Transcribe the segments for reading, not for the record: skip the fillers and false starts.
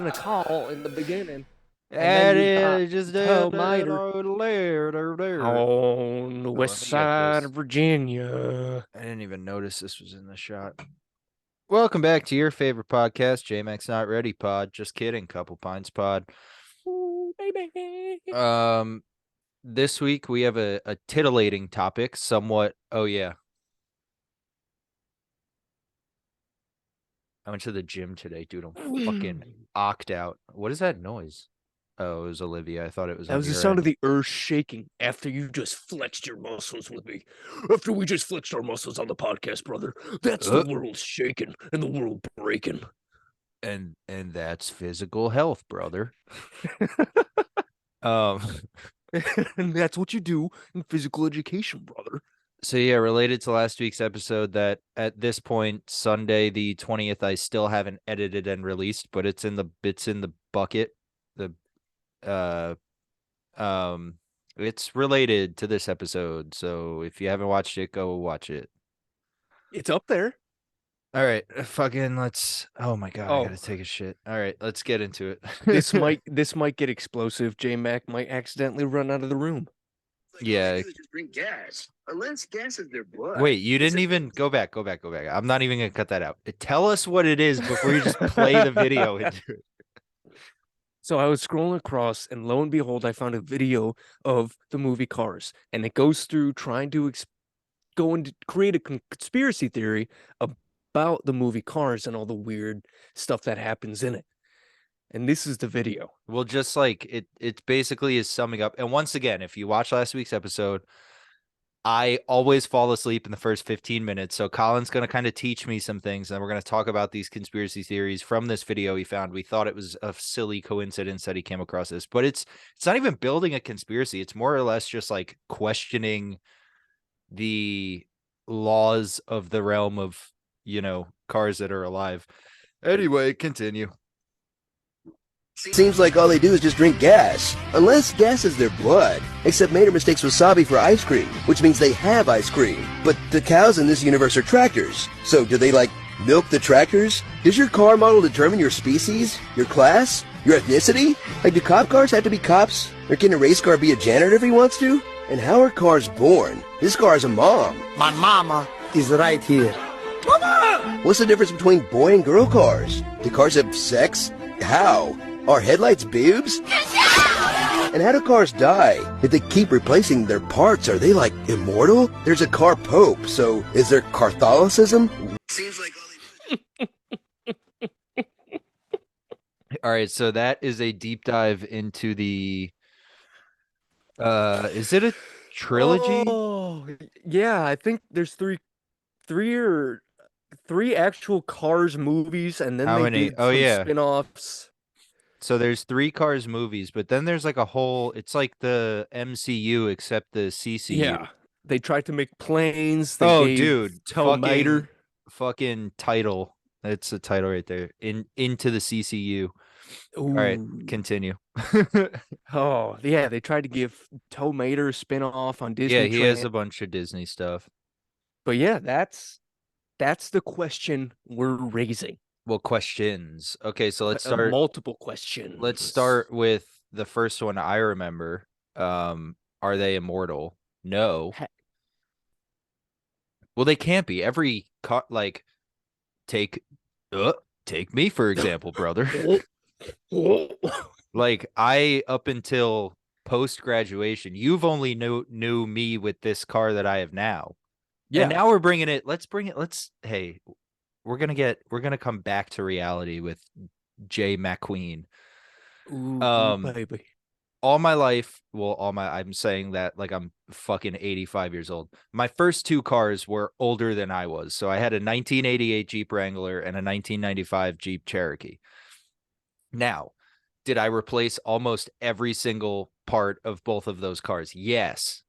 a call in the beginning, and then And you got it just Toe Miter there. on the Oh, west let me get side this. of Virginia. I didn't even notice this was in the shot. Welcome back to your favorite podcast, JMax Not Ready Pod. Just kidding, Couple Pints Pod. Ooh, baby. This week we have a titillating topic, somewhat. Oh yeah, I went to the gym today, dude. I'm fucking ocked out. What is that noise? Oh, it was Olivia. I thought it was That on was the your sound of end. the earth shaking after you just flexed your muscles with me. After we just flexed our muscles on the podcast, brother. That's the Uh, world shaking and the world breaking. and that's physical health, brother. Um. And that's what you do in physical education, brother. So yeah, related to last week's episode, that at this point, Sunday the 20th, I still haven't edited and released, but it's in the bucket. The uh um it's related to this episode. So if you haven't watched it, go watch it. It's up there. All right, fucking let's oh my god, I Oh, gotta take a shit. All right, let's get into this it. might get explosive. J Mac might accidentally run out of the room. Yeah. Just drink gas. Unless gas is their blood. Wait, you didn't even go back. I'm not even gonna cut that out. Tell us what it is before you just play the video into it. So I was scrolling across, and lo and behold, I found a video of the movie Cars, and it goes through trying to go and create a conspiracy theory about the movie Cars and all the weird stuff that happens in it. And this is the video. Well, just like it basically is summing up. And once again, if you watch last week's episode, I always fall asleep in the first 15 minutes. So Colin's going to kind of teach me some things, and we're going to talk about these conspiracy theories from this video he found. We thought it was a silly coincidence that he came across this, but it's not even building a conspiracy. It's more or less just like questioning the laws of the realm of, cars that are alive. Anyway, continue. Seems like all they do is just drink gas. Unless gas is their blood. Except Mater mistakes wasabi for ice cream, which means they have ice cream. But the cows in this universe are tractors. So do they, milk the tractors? Does your car model determine your species? Your class? Your ethnicity? Do cop cars have to be cops? Or can a race car be a janitor if he wants to? And how are cars born? This car is a mom. My mama is right here. Mama! What's the difference between boy and girl cars? Do cars have sex? How? Are headlights boobs? And how do cars die? If they keep replacing their parts, are they immortal? There's a car pope, so is there Catholicism? Seems like all they All right, so that is a deep dive into the is it a trilogy? Oh, yeah, I think there's three actual Cars movies, and then How they many? did Oh some yeah. spin-offs. So there's 3 Cars movies, but then there's a whole, it's like the MCU except the CCU. Yeah, they tried to make planes. They Oh, gave dude, fucking title. That's the title right there. Into the CCU. All right, Ooh. continue. Oh, yeah, they tried to give Tow Mater a spin-off on Disney. Yeah, he has a bunch of Disney stuff. But yeah, that's the question we're raising. Well, questions. Okay, so let's start. Multiple questions. Let's start with the first one I remember. Are they immortal? No. Well, they can't be. Every take me for example, brother. I up until post graduation, you've only knew me with this car that I have now. Yeah. And now we're bringing it. Hey, we're gonna come back to reality with Jay McQueen. Baby. All my life, I'm saying that I'm fucking 85 years old. My first 2 cars were older than I was. So I had a 1988 Jeep Wrangler and a 1995 Jeep Cherokee. Now, did I replace almost every single part of both of those cars? Yes.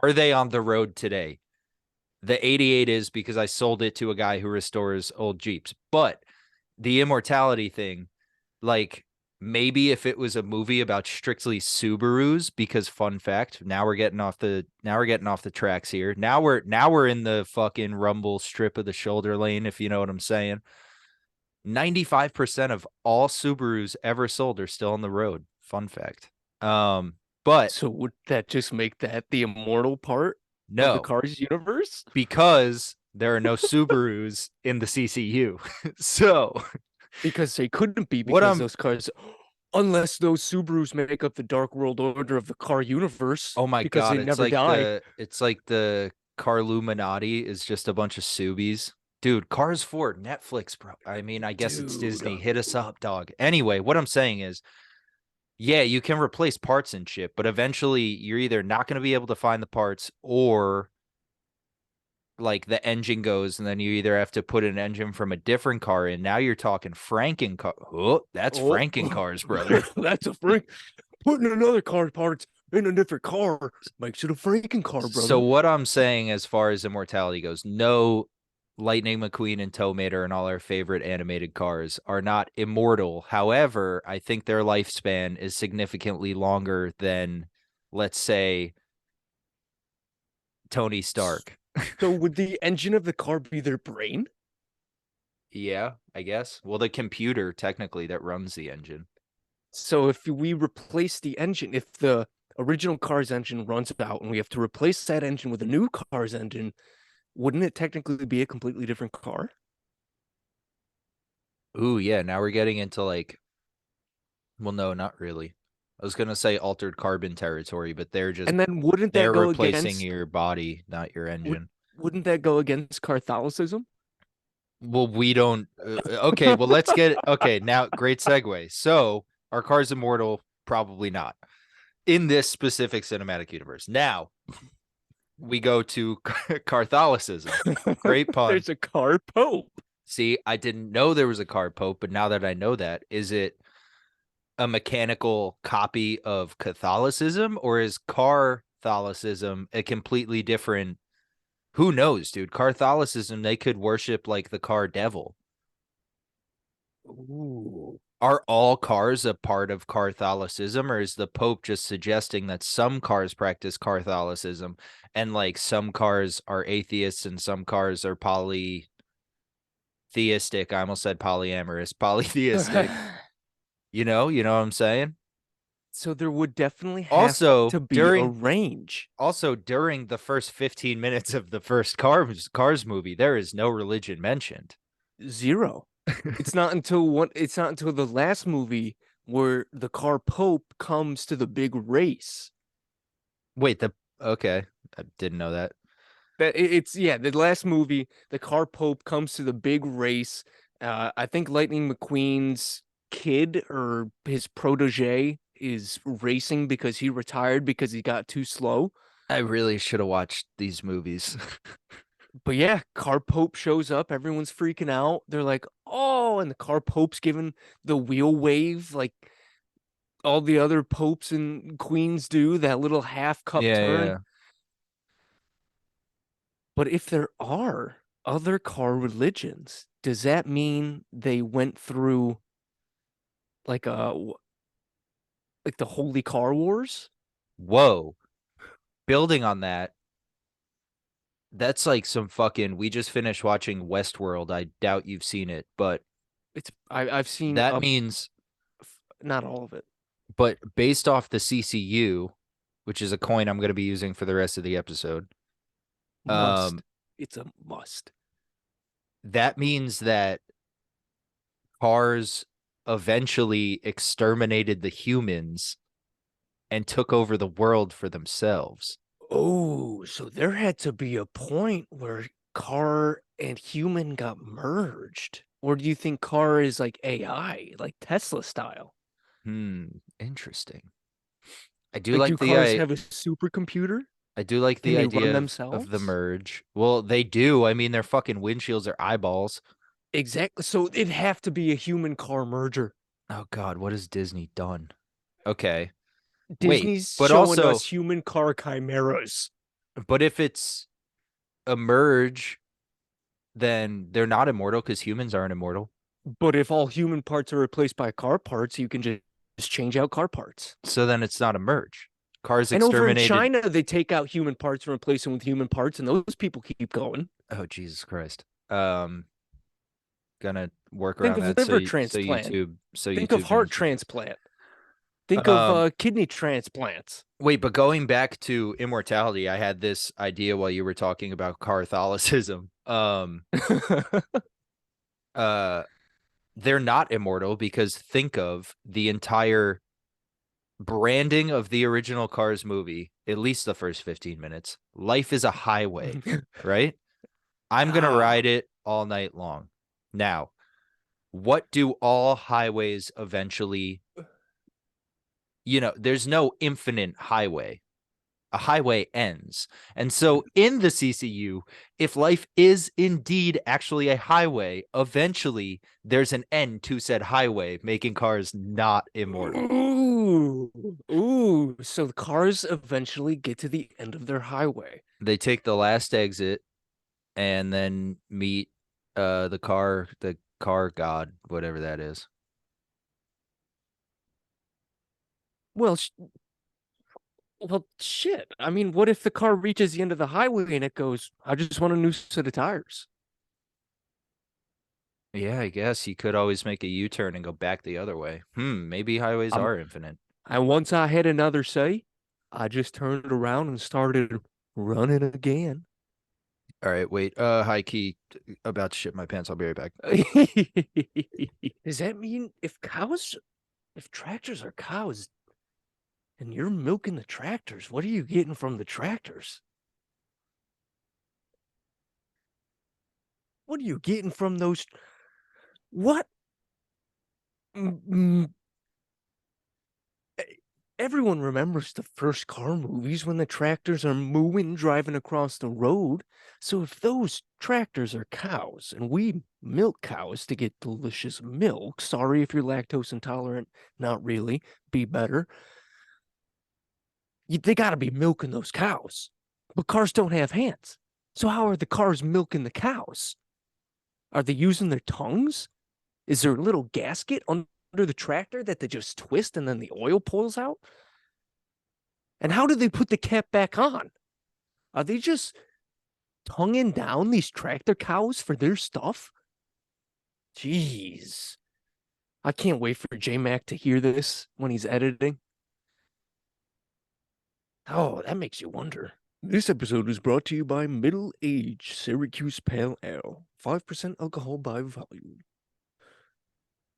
Are they on the road today? The 88 is, because I sold it to a guy who restores old Jeeps. But the immortality thing, maybe if it was a movie about strictly Subarus, because fun fact, now we're getting off the tracks here. Now we're in the fucking rumble strip of the shoulder lane, if you know what I'm saying. 95% of all Subarus ever sold are still on the road. Fun fact. But So would that just make that the immortal part of the no, Cars universe? because there are no Subarus in the CCU. So Because they couldn't be, what because I'm those cars, unless those Subarus make up the Dark World Order of the car universe, oh my because god, they never die. it's like the Carluminati is just a bunch of Subies. Dude, Cars 4, Netflix, bro. I mean, I guess it's Dude. Disney. Hit us up, dog. Anyway, what I'm saying is, yeah, you can replace parts and shit, but eventually you're either not going to be able to find the parts or like the engine goes and then you either have to put an engine from a different car in. Now you're talking Franken car. Oh, that's Oh, Franken cars, brother. that's a freak. Putting another car parts in a different car makes it a freaking car, brother. So what I'm saying as far as immortality goes, no, Lightning McQueen and Tow Mater and all our favorite animated cars are not immortal. However, I think their lifespan is significantly longer than, let's say, Tony Stark. So would the engine of the car be their brain? Yeah, I guess. Well, the computer technically that runs the engine. So if we replace the engine, if the original car's engine runs out and we have to replace that engine with a new car's engine, wouldn't it technically be a completely different car? Ooh, yeah. Now we're getting into like, well, no, not really. I was gonna say altered carbon territory, but And then wouldn't that they're go replacing against your body, not your engine. wouldn't that go against Catholicism? Well, we don't. Okay, well, let's get. Okay, now great segue. So, are cars immortal? Probably not in this specific cinematic universe. Now we go to Catholicism. Great pun. There's a car pope. See, I didn't know there was a car pope, but now that I know that, is it a mechanical copy of Catholicism or is Catholicism a completely different? Who knows, dude? Catholicism, they could worship like the car devil. Ooh. Are all cars a part of Catholicism, or is the Pope just suggesting that some cars practice Catholicism and like some cars are atheists and some cars are polytheistic? I almost said polyamorous, polytheistic. You know what I'm saying? So there would definitely have Also, to be a range. during the first 15 minutes of the first Cars movie, there is no religion mentioned. Zero. It's not until the last movie where the car pope comes to the big race. Wait, okay, I didn't know that. The last movie, the car pope comes to the big race. I think Lightning McQueen's kid or his protege is racing because he retired because he got too slow. I really should have watched these movies. But yeah, car pope shows up, everyone's freaking out. They're like, "Oh," and the car pope's giving the wheel wave like all the other popes and queens do, that little half cup turn. Yeah. But if there are other car religions, does that mean they went through like like the Holy Car Wars? Whoa. Building on that, that's like some fucking. We just finished watching Westworld. I doubt you've seen it, but I've seen that means, not all of it. but based off the CCU, which is a coin I'm going to be using for the rest of the episode. Must. It's a must. That means that cars eventually exterminated the humans and took over the world for themselves. Oh, so there had to be a point where car and human got merged. Or do you think car is like AI, like Tesla style? Interesting. I do Like, like do the cars have a supercomputer? I do like Can the they run idea of the themselves? merge. Well, they do. I mean, their fucking windshields are eyeballs. Exactly. So it'd have to be a human car merger. Oh God, what has Disney done? Okay. Wait, Disney's but showing also, us human car chimeras. but if it's a merge, then they're not immortal because humans aren't immortal. But if all human parts are replaced by car parts, you can just change out car parts. So then it's not a merge. Cars And over in exterminated. China, they take out human parts and replace them with human parts, and those people keep going. Oh Jesus Christ. Gonna work Think around of that. So liver so transplant. YouTube so Think of YouTube heart knows you. transplant. Think of Um, kidney transplants. wait, but going back to immortality, I had this idea while you were talking about Catholicism. Uh, they're not immortal because think of the entire branding of the original Cars movie, at least the first 15 minutes. Life is a highway, right? I'm going to Ah, ride it all night long. Now, what do all highways eventually, there's no infinite highway. A highway ends. And so in the CCU, if life is indeed actually a highway, eventually there's an end to said highway, making cars not immortal. ooh, ooh. So the cars eventually get to the end of their highway. They take the last exit and then meet the car god, whatever that is. Well, well, shit. I mean, what if the car reaches the end of the highway and it goes, I just want a new set of tires? Yeah, I guess you could always make a U-turn and go back the other way. Maybe highways I'm, are infinite. and once I had another say, I just turned around and started running again. All right, wait. High key, about to shit my pants. I'll be right back. Does that mean if tractors are cows and you're milking the tractors, what are you getting from the tractors? What are you getting from those? What? Mm, mm, Everyone remembers the first car movies when the tractors are mooing driving across the road. So if those tractors are cows and we milk cows to get delicious milk, sorry if you're lactose intolerant, not really, be better. They got to be milking those cows. But cars don't have hands. So how are the cars milking the cows? Are they using their tongues? Is there a little gasket under the tractor that they just twist and then the oil pulls out? And how do they put the cap back on? Are they just tonguing down these tractor cows for their stuff? Jeez. I can't wait for J-Mac to hear this when he's editing. Oh, that makes you wonder. This episode is brought to you by Middle Age Syracuse Pale Ale, 5% alcohol by volume.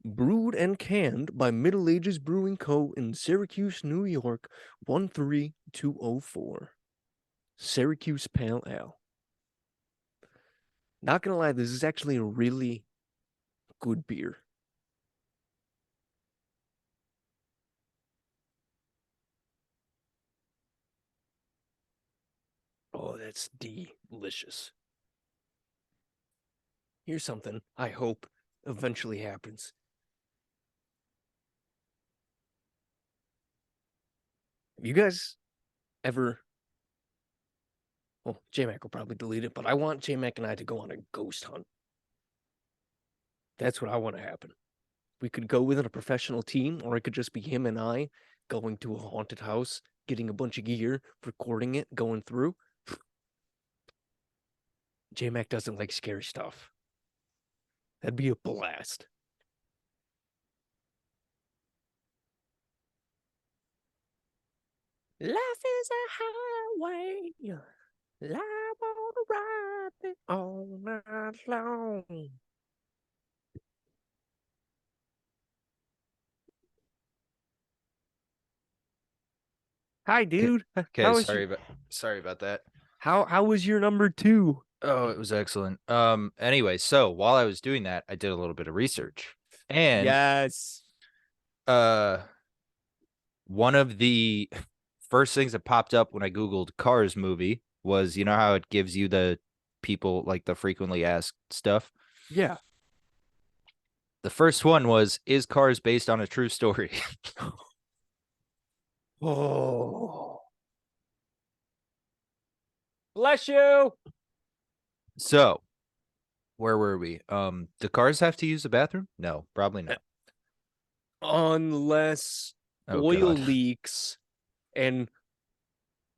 Brewed and canned by Middle Ages Brewing Co. in Syracuse, New York, 13204. Syracuse Pale Ale. Not gonna lie, this is actually a really good beer. Oh, that's delicious. Here's something I hope eventually happens. Have you guys ever... Well, J-Mac will probably delete it, but I want J-Mac and I to go on a ghost hunt. That's what I want to happen. We could go within a professional team, or it could just be him and I going to a haunted house, getting a bunch of gear, recording it, going through. J-Mac doesn't like scary stuff. That'd be a blast. Life is a highway. I wanna ride it all night long. Hi, dude. Okay, sorry about that. How was your number two? Oh, it was excellent. Anyway, so while I was doing that, I did a little bit of research. And Yes. uh one of the first things that popped up when I Googled Cars movie was, you know how it gives you the people like the frequently asked stuff? Yeah. The first one was, is Cars based on a true story? Oh. Bless you. So, where were we? Do cars have to use a bathroom? No, probably not. Unless Oh oil God. leaks and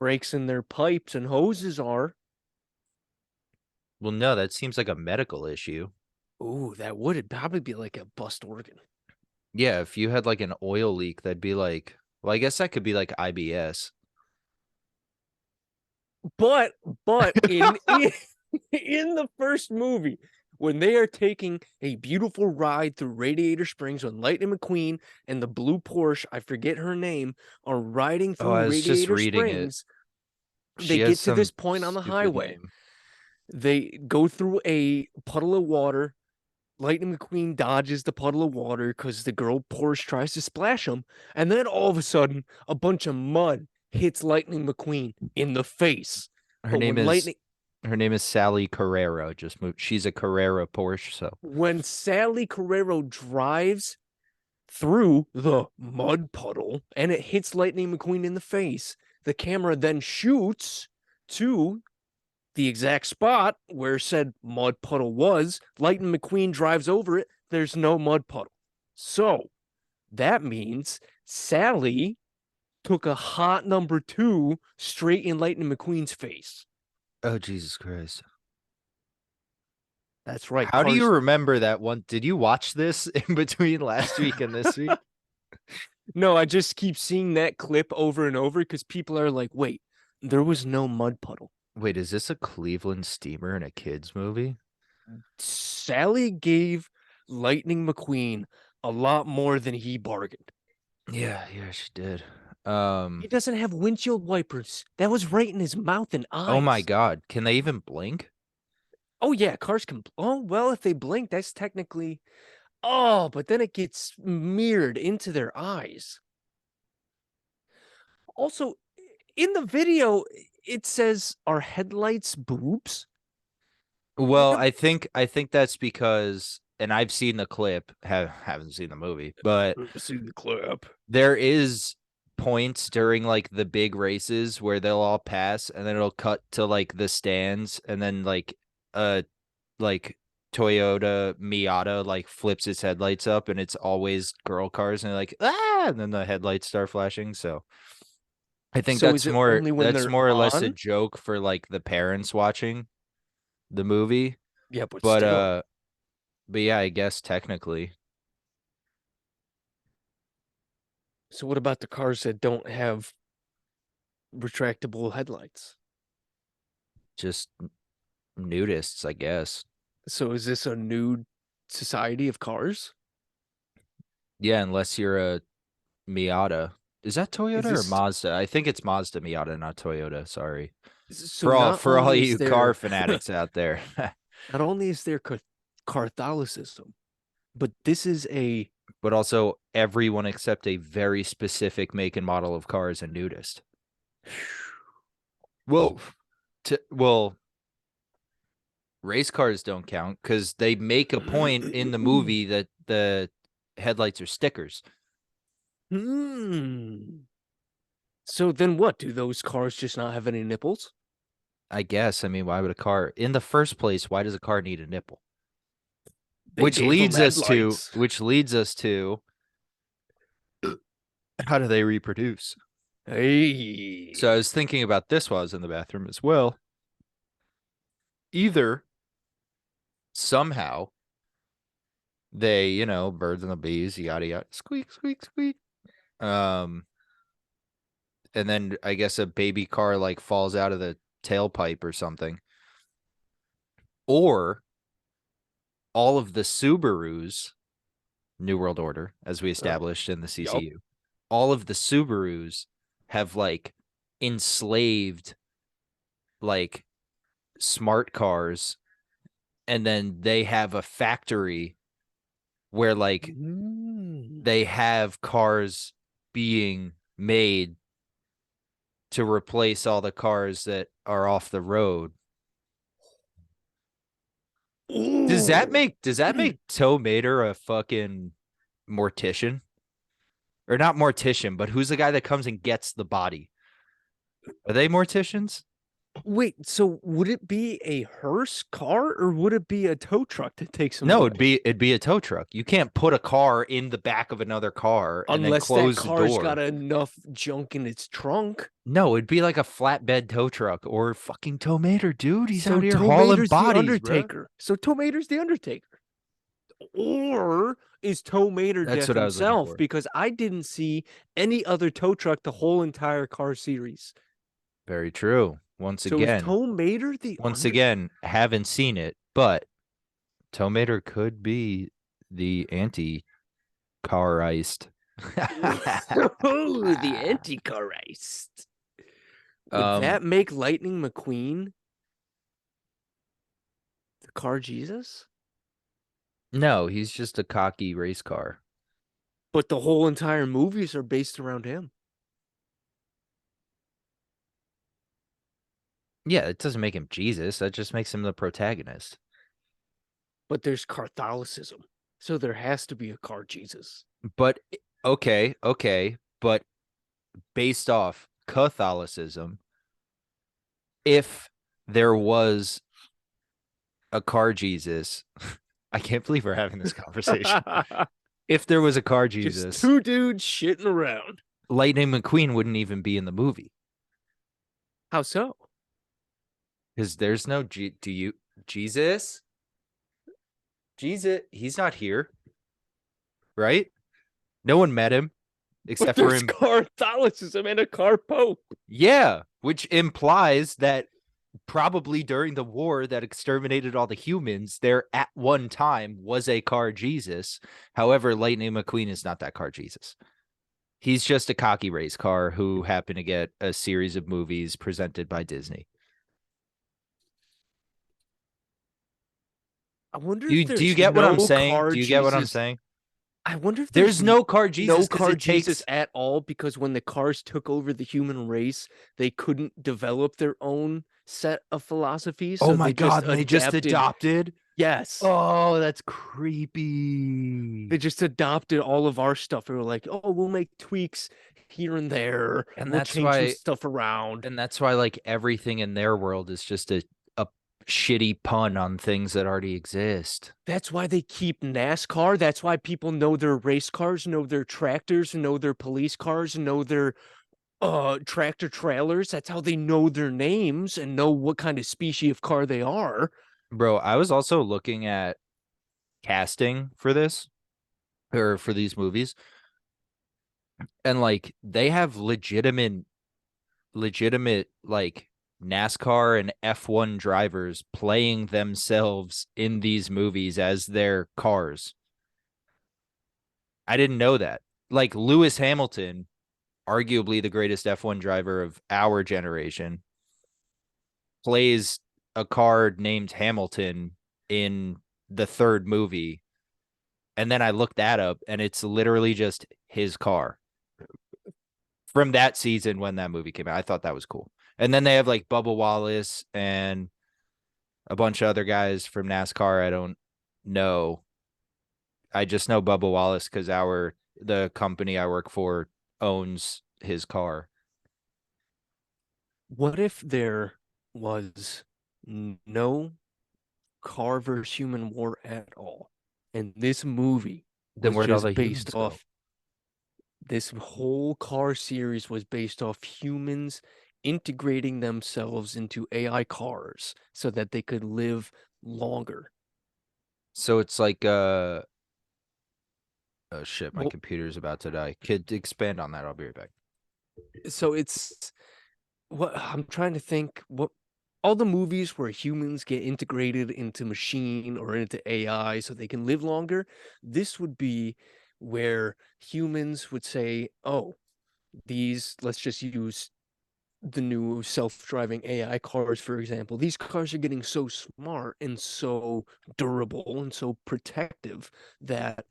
breaks in their pipes and hoses are. Well, no, that seems like a medical issue. Ooh, that would probably be like a bust organ. Yeah, if you had like an oil leak, that'd be like, well, I guess that could be like IBS. But in in the first movie, when they are taking a beautiful ride through Radiator Springs when Lightning McQueen and the blue Porsche, I forget her name, are riding Oh, through I was just Radiator reading it. Springs, She they has get to this some point on the stupid highway. name. They go through a puddle of water. Lightning McQueen dodges the puddle of water because the girl Porsche tries to splash him. And then all of a sudden, a bunch of mud hits Lightning McQueen in the face. Her But name when is Lightning, her name is Sally Carrera. Just moved. She's a Carrera Porsche, so when Sally Carrero drives through the mud puddle and it hits Lightning McQueen in the face, the camera then shoots to the exact spot where said mud puddle was. Lightning McQueen drives over it. There's no mud puddle. So that means Sally took a hot number 2 straight in Lightning McQueen's face. oh Jesus Christ. That's right. How do you Cars. remember that one? Did you watch this in between last week and this week? No, I just keep seeing that clip over and over because people are like, wait, there was no mud puddle. Wait, is this a Cleveland steamer in a kids movie? Sally gave Lightning McQueen a lot more than he bargained. Yeah, she did. He doesn't have windshield wipers. That was right in his mouth and eyes. Oh my God, can they even blink? Oh yeah, cars can. Oh well, if they blink, that's technically. Oh, but then it gets mirrored into their eyes. Also, in the video, it says, "Are headlights boobs?" Well, I think that's because, and I've seen the clip, haven't seen the movie, but See the clip. there is points during like the big races where they'll all pass and then it'll cut to like the stands and then like Toyota Miata like flips its headlights up and it's always girl cars and they're like and then the headlights start flashing. So I think So is it only when that's they're more or less a on? joke for like the parents watching the movie. Yeah, but But still. but yeah, I guess technically. So what about the cars that don't have retractable headlights? Just nudists, I guess. So is this a nude society of cars? Yeah, unless you're a Miata. Is that Toyota or this Mazda? I think it's Mazda Miata, not Toyota. Sorry. so For all you car fanatics out there. not only is there Catholicism, but this is a But also everyone except a very specific make and model of car is a nudist. Well, well, race cars don't count because they make a point in the movie that the headlights are stickers. So then what? Do those cars just not have any nipples? I guess. I mean, why would a car in the first place, why does a car need a nipple? They Which gave 'em leads us headlights. to how do they reproduce? Hey. So I was thinking about this while I was in the bathroom as well. Either somehow they, birds and the bees, yada yada, squeak, squeak, squeak. And then I guess a baby car like falls out of the tailpipe or something. Or all of the Subarus, New World Order, as we established in the CCU, all of the Subarus have like enslaved like smart cars, and then they have a factory where like they have cars being made to replace all the cars that are off the road. Does that make Tow Mater a fucking mortician? Or not mortician, but who's the guy that comes and gets the body? Are they morticians? Wait, so would it be a hearse car or would it be a tow truck that takes them No, away? it'd be a tow truck. You can't put a car in the back of another car and then Unless that close the car's door. got enough junk in its trunk. No, it'd be like a flatbed tow truck or fucking Tow Mater, dude. He's So out here Tow hauling Mater's the bodies, bro. Undertaker. So Tow Mater's the Undertaker. Or is Tow Mater That's Death what I was looking himself? for. Because I didn't see any other tow truck the whole entire car series. Very true. So is Tow Mater the Once again, haven't seen it, but Tow Mater could be the anti-carist. Oh, the Antichrist. Would that make Lightning McQueen the car Jesus? No, he's just a cocky race car. But the whole entire movies are based around him. Yeah, it doesn't make him Jesus. That just makes him the protagonist. But there's Catholicism. So there has to be a car Jesus. But okay, but based off Catholicism, if there was a car Jesus, I can't believe we're having this conversation. If there was a car Jesus, Just two dudes shitting around. Lightning McQueen wouldn't even be in the movie. How so? Because there's no Jesus? Jesus, he's not here. Right? No one met him except But for there's him. Catholicism and a car pope. Yeah, which implies that probably during the war that exterminated all the humans, there at one time was a car Jesus. However, Lightning McQueen is not that car Jesus. He's just a cocky race car who happened to get a series of movies presented by Disney. I wonder Do if you, do you there's get what I'm no saying? car Do you get what I'm Jesus. saying? I wonder if There's no car Jesus no 'cause car it takes Jesus at all, because when the cars took over the human race, they couldn't develop their own set of philosophies. Oh So my they just God, and they just adopted? Yes. Oh, that's creepy. They just adopted all of our stuff. They were like, oh, we'll make tweaks here and there. And We'll that's change some why stuff around. And that's why like everything in their world is just a shitty pun on things that already exist. That's why they keep NASCAR. That's why people know their race cars, know their tractors, know their police cars, know their tractor trailers. That's how they know their names and know what kind of species of car they are. Bro, I was also looking at casting for this or for these movies, and like they have legitimate like NASCAR and F1 drivers playing themselves in these movies as their cars. I didn't know that. Like Lewis Hamilton, arguably the greatest F1 driver of our generation, plays a car named Hamilton in the third movie. And then I looked that up and it's literally just his car from that season when that movie came out. I thought that was cool. And then they have like Bubba Wallace and a bunch of other guys from NASCAR. I don't know. I just know Bubba Wallace because the company I work for owns his car. What if there was no car versus human war at all? And this movie Then was where'd all just the humans based go? off. This whole car series was based off humans integrating themselves into AI cars so that they could live longer. So it's like oh shit, my Well, computer's about to die. Kid, expand on that. I'll be right back. so it's what I'm trying to think what all the movies where humans get integrated into machine or into AI so they can live longer, this would be where humans would say, "Oh, let's just use the new self-driving AI cars, for example. These cars are getting so smart and so durable and so protective that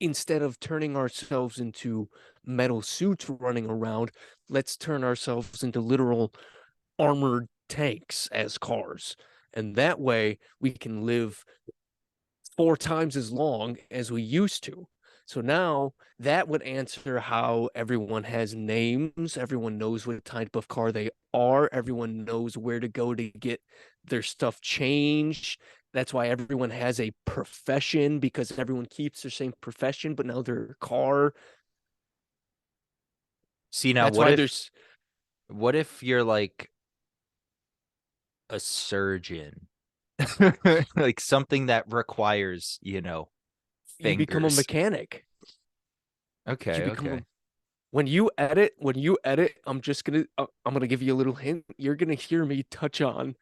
instead of turning ourselves into metal suits running around, let's turn ourselves into literal armored tanks as cars. And that way we can live 4 times as long as we used to. So now that would answer how everyone has names. Everyone knows what type of car they are. Everyone knows where to go to get their stuff changed. That's why everyone has a profession, because everyone keeps their same profession, but now their car. See now, That's why there's what if you're like a surgeon? Like something that requires, You become a fingers. mechanic. Okay, You become okay. a when you edit, I'm gonna give you a little hint. You're gonna hear me touch on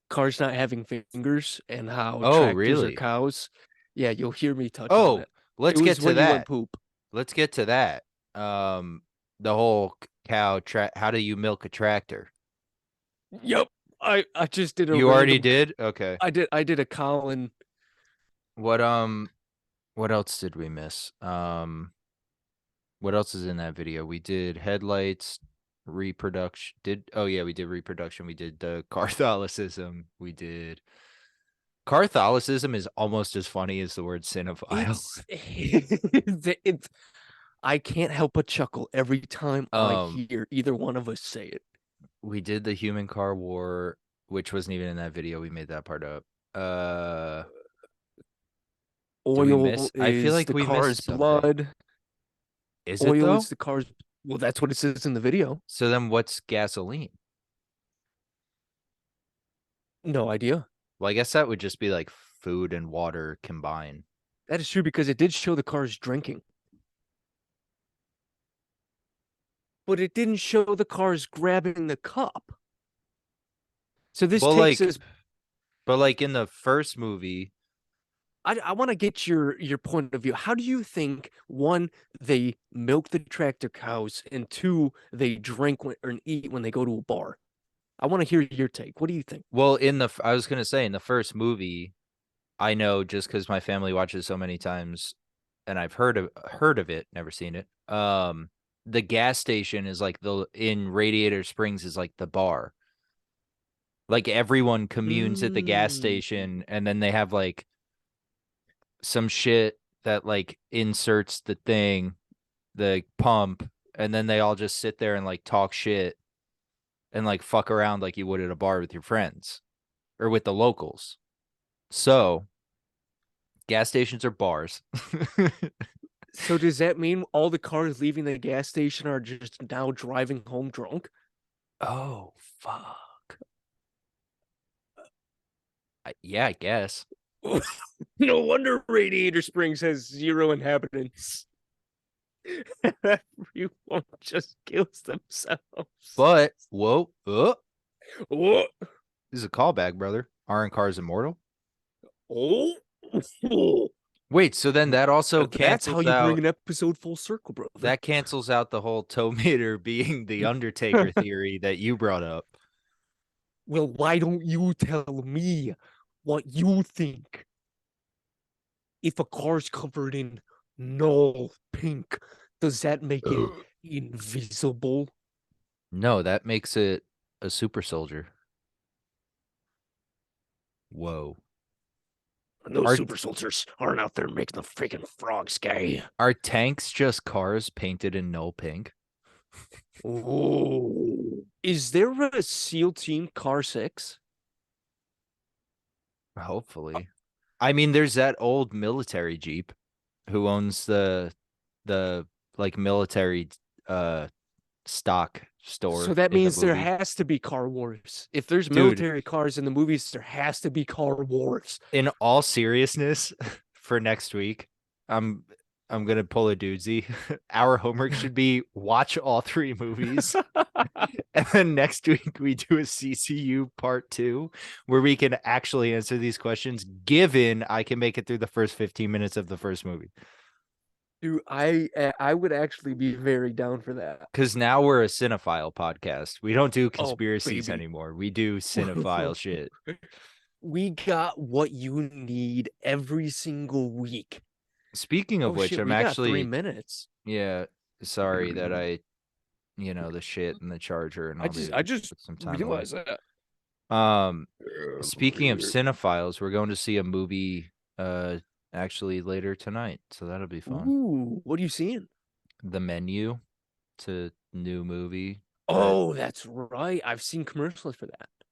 cars not having fingers and how Oh, tractors are really? cows. Yeah, you'll hear me touch on Oh, it. It let's get was to when you went that. poop. Let's get to that. The whole how do you milk a tractor? Yep. I just did a You already random did? Okay. I did a Colin. What what else did we miss? What else is in that video? We did headlights, reproduction. Oh yeah, we did reproduction. We did the Catholicism. We did Catholicism is almost as funny as the word cinephile. It's I can't help but chuckle every time I Um, hear either one of us say it. we did the human car war, which wasn't even in that video. We made that part up. Did we Oil miss? I feel is like the we car's missed something. blood. Is it Oil though? is the car's. Well, that's what it says in the video. So then what's gasoline? No idea. Well, I guess that would just be like food and water combined. That is true because it did show the car's drinking, but it didn't show the car's grabbing the cup. So this Well, takes like, us. but like in the first movie, I want to get your point of view. How do you think one they milk the tractor cows and two they drink or eat when they go to a bar? I want to hear your take. What do you think? well, I was gonna say in the first movie, I know just because my family watches so many times, and I've heard of it, never seen it. The gas station is like the in Radiator Springs is like the bar. Like everyone communes at the gas Mm. station, and then they have like some shit that like inserts the thing, the pump, and then they all just sit there and like talk shit and like fuck around like you would at a bar with your friends or with the locals. So gas stations are bars. So does that mean all the cars leaving the gas station are just now driving home drunk? Oh fuck. Yeah, I guess. No wonder Radiator Springs has 0 inhabitants. Everyone just kills themselves. But whoa, Oh, this is a callback, brother. Aren't cars immortal? oh, oh. Wait, so then that also That's how cancels you bring out an episode full circle, brother. that cancels out the whole toe meter being the Undertaker theory that you brought up. Well, why don't you tell me what you think? If a car's covered in null pink, does that make it invisible? No, that makes it a super soldier. Whoa. Those Are super soldiers aren't out there making the freaking frogs gay. are tanks just cars painted in null pink? Oh, is there a SEAL Team Car 6? Hopefully. I mean, there's that old military Jeep who owns the like military stock So store that in the means there movie. has to be car wars. If there's Dude, military cars in the movies, there has to be car wars. in all seriousness, for next week, I'm I'm gonna pull a doozy. Our homework should be watch all 3 movies. And then next week we do a CCU part 2 where we can actually answer these questions, given I can make it through the first 15 minutes of the first movie. Dude, I would actually be very down for that. Because now we're a cinephile podcast. We don't do Oh, conspiracies baby. anymore. We do cinephile shit. We got what you need every single week. Speaking of Oh which, shit, I'm we got 3 actually minutes. yeah, sorry that the shit and the charger and all I just took some time away. realized that. Speaking of cinephiles, we're going to see a movie actually later tonight, so that'll be fun. Ooh, what are you seeing? The Menu, it's a new movie. Oh, that's right. I've seen commercials for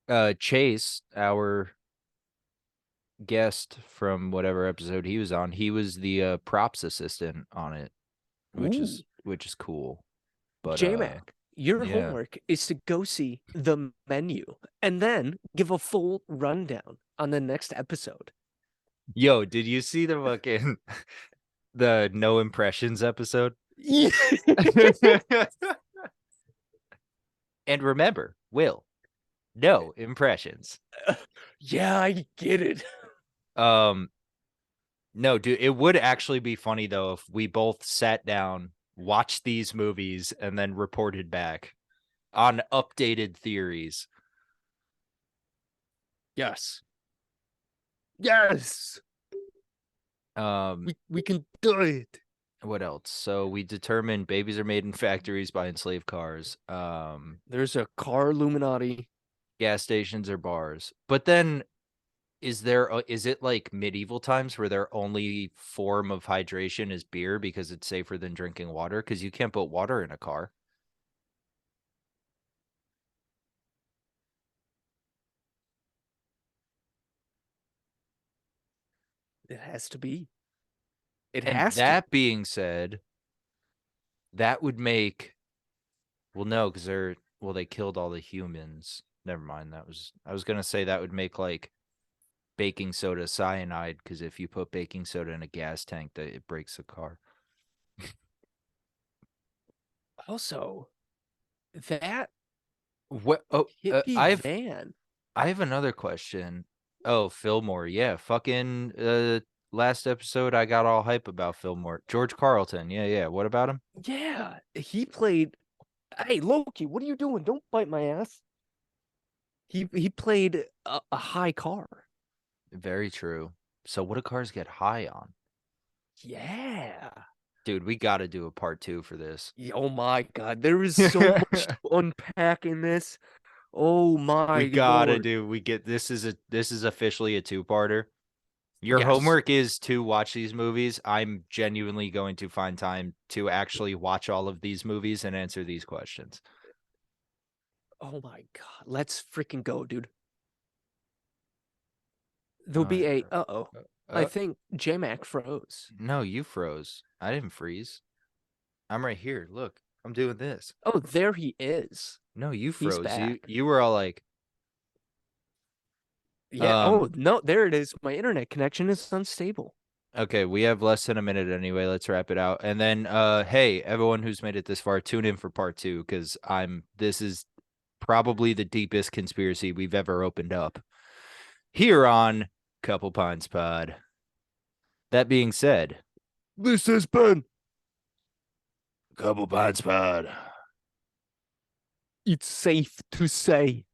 that. Chase, our guest from whatever episode he was on, he was the props assistant on it, which is cool. But J-Mac, your yeah. homework is to go see The Menu and then give a full rundown on the next episode. Yo, did you see the fucking the no impressions episode? Yeah. And remember, Will, no impressions. Yeah, I get it. No, dude, it would actually be funny though if we both sat down, watched these movies, and then reported back on updated theories. Yes. Yes. We can do it. What else? So we determined babies are made in factories by enslaved cars. There's a car Illuminati. Gas stations or bars. But then is it like medieval times where their only form of hydration is beer because it's safer than drinking water? Because you can't put water in a car. It has to be. It And has to. that being said, that would make no, because they killed all the humans. Never mind. I was gonna say that would make like baking soda cyanide, because if you put baking soda in a gas tank, that it breaks the car. Also, that What? Oh, hippie van. I have another question. Oh, Fillmore. Yeah, fucking last episode I got all hype about Fillmore. George Carlton. Yeah. What about him? Yeah, he played. Hey, Loki, what are you doing? Don't bite my ass. He played a high car. Very true. So what do cars get high on? Yeah. Dude, we got to do a part 2 for this. Oh my God, there is so much to unpack in this. Oh my We gotta Lord. do. This is officially a 2-parter. Your Yes. homework is to watch these movies. I'm genuinely going to find time to actually watch all of these movies and answer these questions. Oh my God, let's freaking go, dude. There'll be a I think J-Mac froze. No, you froze. I didn't freeze. I'm right here. Look, I'm doing this. Oh, there he is. No, you He's froze. back. You were all like, Yeah. Oh no, there it is. My internet connection is unstable. okay, we have less than a minute anyway. Let's wrap it out. And then hey, everyone who's made it this far, tune in for part 2, because this is probably the deepest conspiracy we've ever opened up here on Couple Pines Pod. That being said, This has been Couple Pines Pod. It's safe to say